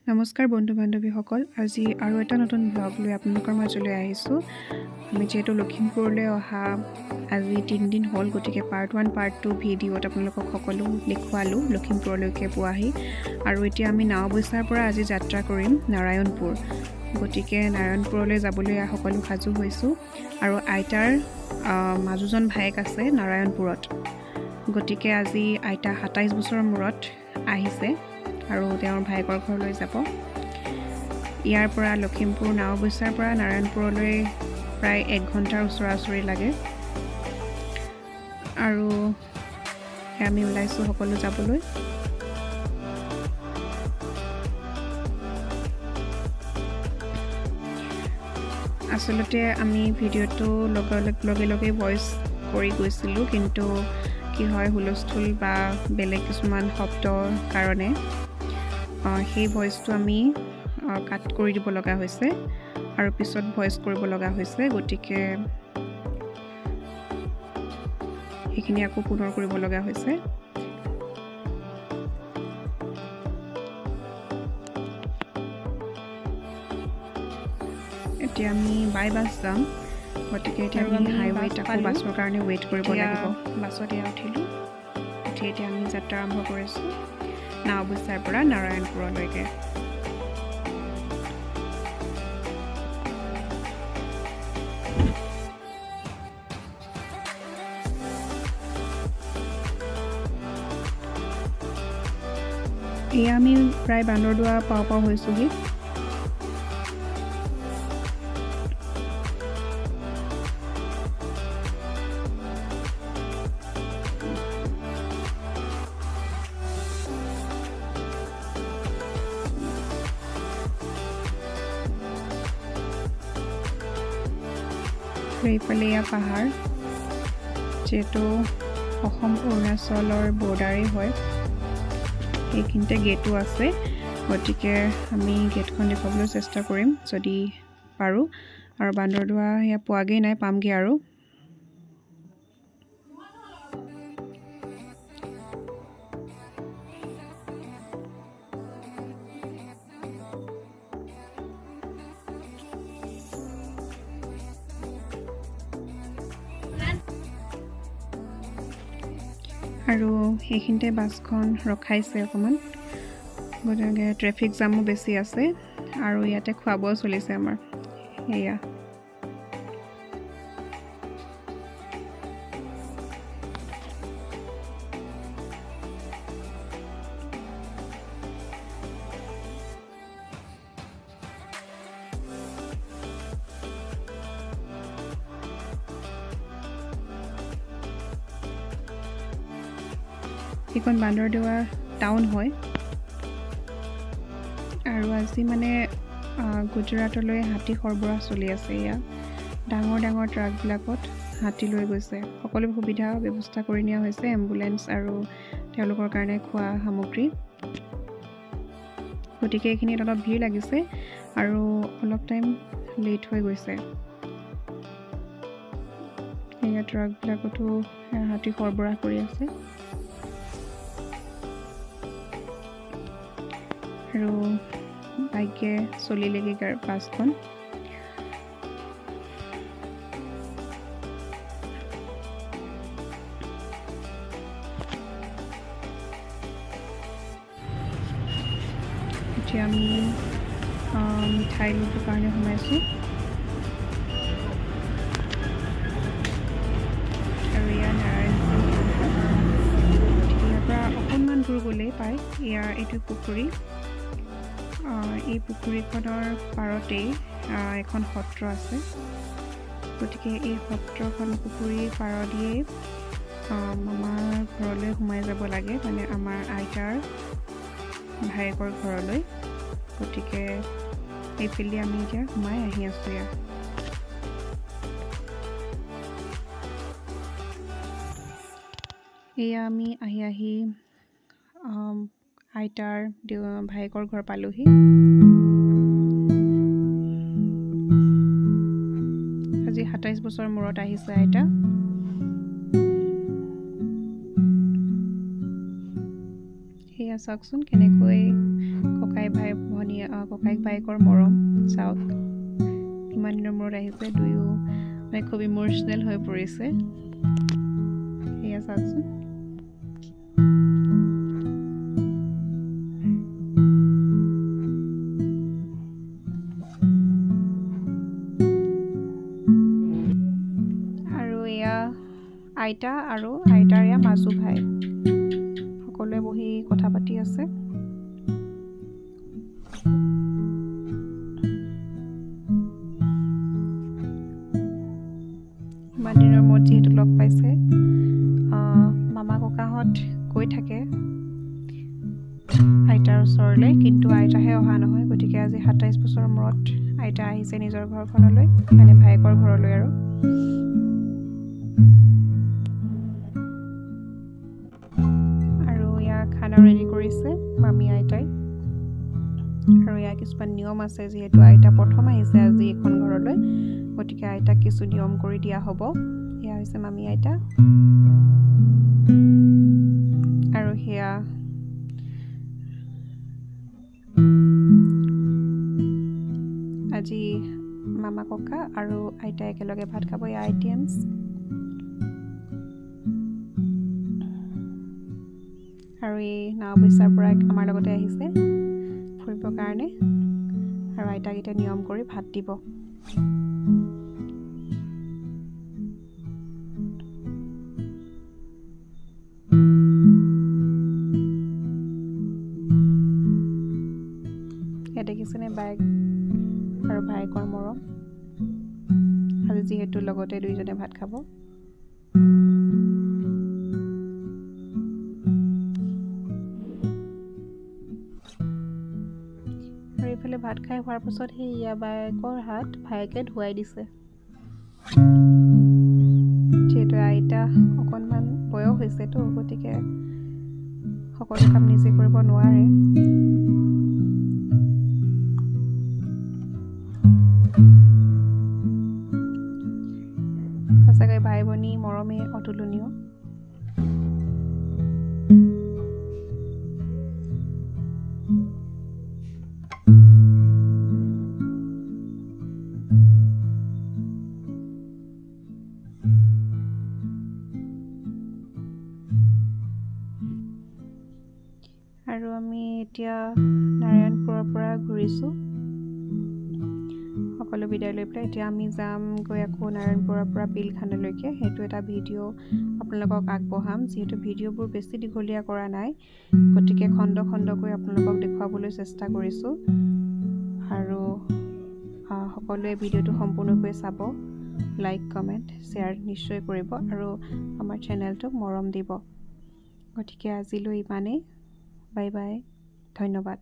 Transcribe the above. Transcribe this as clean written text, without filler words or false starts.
নমস্কাৰ বন্ধু বান্ধৱীসকল, আজি আৰু এটা নতুন ব্লগ লৈ আপোনালোকৰ মাজলৈ আহিছোঁ। আমি যিহেতু লখিমপুৰলৈ অহা আজি 3 দিন হ'ল, গতিকে পাৰ্ট 1 পাৰ্ট 2 ভিডিঅ'ত আপোনালোকক সকলো দেখুৱালোঁ লখিমপুৰলৈকে পোৱাহি। আৰু এতিয়া আমি নাওবৈচাৰ পৰা আজি যাত্ৰা কৰিম নাৰায়ণপুৰ। গতিকে নাৰায়ণপুৰলৈ যাবলৈ সকলো সাজু হৈছোঁ। আৰু আইতাৰ মাজুজন ভায়েক আছে নাৰায়ণপুৰত, গতিকে আজি আইতা 27 বছৰৰ মূৰত আহিছে আৰু তেওঁৰ ভায়েকৰ ঘৰলৈ যাব। ইয়াৰ পৰা লখিমপুৰ নাওবৈচাৰ পৰা নাৰায়ণপুৰলৈ প্ৰায় 1 ঘণ্টাৰ ওচৰা-ওচৰি লাগে। আৰু আমি ওলাইছোঁ সকলো যাবলৈ। আচলতে আমি ভিডিঅ'টো লগে লগে ভইচ কৰি গৈছিলোঁ, কিন্তু কি হয় হুলস্থুল বা বেলেগ কিছুমান শব্দৰ কাৰণে সেই ভইচটো আমি কাট কৰি দিব লগা হৈছে আৰু পিছত ভইচ কৰিব লগা হৈছে। গতিকে সেইখিনি আকৌ পুনৰ কৰিব লগা হৈছে। এতিয়া আমি বাই বাছ যাম, গতিকে এতিয়া আমি হাইৱেত আকৌ বাছৰ কাৰণে ৱেইট কৰিব লাগিব। বাছত এয়া উঠিলোঁ, এতিয়া আমি যাত্ৰা আৰম্ভ কৰিছোঁ নাওবৈচাৰ পৰা নাৰায়ণপুৰলৈকে। এয়া আমি প্ৰায় বান্দৰদোৱা পাওঁ হৈছোঁহি। এইফালে এয়া পাহাৰ, যিহেতু অসম অৰুণাচলৰ বৰ্ডাৰেই হয়। এইখিনিতে গেটো আছে, গতিকে আমি গেটখন দেখুৱাবলৈ চেষ্টা কৰিম যদি পাৰোঁ। আৰু বান্দৰদোৱা সেয়া পোৱাগৈ নাই, পামগৈ আৰু। আৰু সেইখিনিতে বাছখন ৰখাইছে অকণমান, গতিকে ট্ৰেফিক জামো বেছি আছে। আৰু ইয়াতে খোৱা বোৱা চলিছে আমাৰ। এয়া এইখন বান্দৰদোৱা টাউন হয়। আৰু আজি মানে গুজৰাটলৈ হাতী সৰবৰাহ চলি আছে। এয়া ডাঙৰ ডাঙৰ ট্ৰাকবিলাকত হাতী লৈ গৈছে। সকলো সুবিধা ব্যৱস্থা কৰি নিয়া হৈছে, এম্বুলেঞ্চ আৰু তেওঁলোকৰ কাৰণে খোৱা সামগ্ৰী। গতিকে এইখিনিত অলপ ভিৰ লাগিছে আৰু অলপ টাইম লেট হৈ গৈছে। এয়া ট্ৰাকবিলাকতো হাতী সৰবৰাহ কৰি আছে। আৰু বাইকে চলিলেগৈ বাছখন। এতিয়া আমি মিঠাই ল'বৰ কাৰণে সোমাইছোঁ। আৰু এয়া নাৰায়ণপুৰ, ইয়াৰ পৰা অকণমান দূৰ গ'লেই পায়। এইটো পুখুৰী। এই পুখুৰীখনৰ পাৰতেই এখন সত্ৰ আছে। গতিকে এই সত্ৰখন পুখুৰীৰ পাৰদিয়েই মামাৰ ঘৰলৈ সোমাই যাব লাগে, মানে আমাৰ আইতাৰ ভায়েকৰ ঘৰলৈ। গতিকে এইফালে আমি এতিয়া সোমাই আহি আছোঁ। এয়া আমি আহি আইতাৰ ভায়েকৰ ঘৰ পালোহি। আজি 27 বছৰ মূৰত আহিছে আইতা। সেয়া চাওকচোন কেনেকৈ ককাই ককাই ভাই ভনী ককাইক বাইকৰ মৰম চাওক ইমান দিনৰ মূৰত আহিছে দুয়ো মানে খুব ইমোশ্যনেল হৈ পৰিছে সেয়া চাওকচোন আৰু এয়া আইতা আৰু আইতাৰ এয়া মাজু ভাই সকলোৱে বহি কথা পাতি আছে ইমান দিনৰ মূৰত যিহেতু লগ পাইছে মামা ককাহঁত গৈ থাকে আইতাৰ ওচৰলৈ কিন্তু আইতাহে অহা নহয় গতিকে আজি ২৭ বছৰৰ মূৰত আইতা আহিছে নিজৰ ঘৰখনলৈ মানে ভায়েকৰ ঘৰলৈ আৰু ইয়াৰ খানা ৰেডি কৰিছে মামী আইতাই আৰু ইয়াৰ কিছুমান নিয়ম আছে যিহেতু আইতা প্ৰথম আহিছে আজি এখন ঘৰলৈ গতিকে আইতাক কিছু নিয়ম কৰি দিয়া হ'ব এয়া হৈছে মামী আইতা আৰু সেয়া আজি মামা ককা আৰু আইতাই একেলগে ভাত খাব এয়া আইটেমছ আৰু এই নাওবৈচাৰ পৰা আমাৰ লগতে আহিছে ফুৰিবৰ কাৰণে আৰু আইতাক এতিয়া নিয়ম কৰি ভাত দিব ইয়াত দেখিছেনে বাইক আৰু ভায়েকৰ মৰম আজি যিহেতু লগতে দুইজনে ভাত খাব আৰু এইফালে ভাত খাই হোৱাৰ পাছত সেই বাইকৰ হাত ভায়েকে ধুৱাই দিছে যিহেতু আইতা অকণমান বয়স হৈছেতো গতিকে সকলো কাম নিজে কৰিব নোৱাৰে সঁচাকৈ ভাই ভনী মৰমে অতুলনীয় আৰু আমি এতিয়া নাৰায়ণপুৰৰ পৰা ঘূৰিছোঁ সকলো বিদায় লৈ পেলাই এতিয়া আমি যামগৈ আকৌ নাৰায়ণপুৰৰ পৰা পিলখানালৈকে সেইটো এটা ভিডিঅ' আপোনালোকক আগবঢ়াম যিহেতু ভিডিঅ'বোৰ বেছি দীঘলীয়া কৰা নাই গতিকে খণ্ড খণ্ডকৈ আপোনালোকক দেখুৱাবলৈ চেষ্টা কৰিছোঁ আৰু সকলোৱে ভিডিঅ'টো সম্পূৰ্ণকৈ চাব লাইক কমেণ্ট শ্বেয়াৰ নিশ্চয় কৰিব আৰু আমাৰ চেনেলটোক মৰম দিব গতিকে আজিলৈ ইমানেই বাই বাই ধন্যবাদ